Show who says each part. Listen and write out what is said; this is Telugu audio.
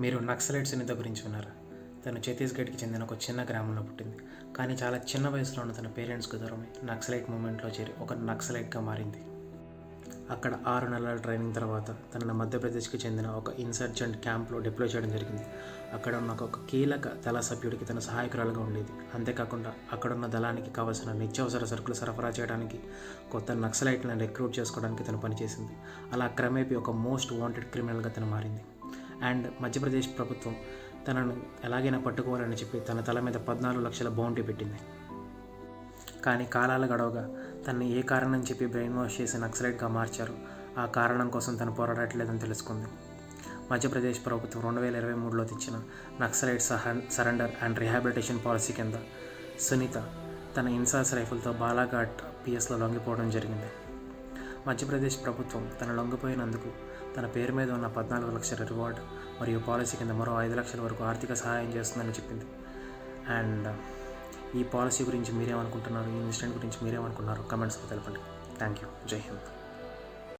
Speaker 1: మీరు నక్సలైట్ సునీత గురించి విన్నారా? తను ఛత్తీస్గఢ్కి చెందిన ఒక చిన్న గ్రామంలో పుట్టింది. కానీ చాలా చిన్న వయసులో ఉన్న తన పేరెంట్స్కి దూరమై నక్సలైట్ మూమెంట్లో చేరి ఒక నక్సలైట్గా మారింది. అక్కడ 6 నెలల ట్రైనింగ్ తర్వాత తనను మధ్యప్రదేశ్కి చెందిన ఒక ఇన్సర్జెంట్ క్యాంప్లో డిప్లాయ్ చేయడం జరిగింది. అక్కడ ఉన్న ఒక కీలక దళ సభ్యుడికి తన సహాయకురాలుగా ఉండేది. అంతేకాకుండా అక్కడున్న దళానికి కావలసిన నిత్యావసర సరుకులు సరఫరా చేయడానికి, కొత్త నక్సలైట్లను రిక్రూట్ చేసుకోవడానికి తను పనిచేసింది. అలా క్రమేపీ ఒక మోస్ట్ వాంటెడ్ క్రిమినల్గా తను మారింది. అండ్ మధ్యప్రదేశ్ ప్రభుత్వం తనను ఎలాగైనా పట్టుకోవాలని చెప్పి తన తల మీద 14 లక్షల బౌంటీ పెట్టింది. కానీ కాలాలు గడవగా తనని ఏ కారణం చెప్పి బ్రెయిన్ వాష్ చేసి నక్సలైట్గా మార్చారో ఆ కారణం కోసం తను పోరాడట్లేదని తెలుసుకుంది. మధ్యప్రదేశ్ ప్రభుత్వం 2023లో తెచ్చిన naxalite surrender and rehabilitation policy కింద సునీత తన ఇన్సాస్ రైఫిల్తో బాలాఘాట్ పిఎస్లో లొంగిపోవడం జరిగింది. మధ్యప్రదేశ్ ప్రభుత్వం తన లొంగిపోయినందుకు తన పేరు మీద ఉన్న 14 లక్షల రివార్డ్ మరియు పాలసీ కింద మరో 5 లక్షల వరకు ఆర్థిక సహాయం చేస్తుందని చెప్పింది. అండ్ ఈ పాలసీ గురించి మీరేమనుకుంటున్నారు, ఈ ఇన్సిడెంట్ గురించి మీరేమనుకున్నారు, కమెంట్స్లో తెలపండి. Thank you. జై హింద్.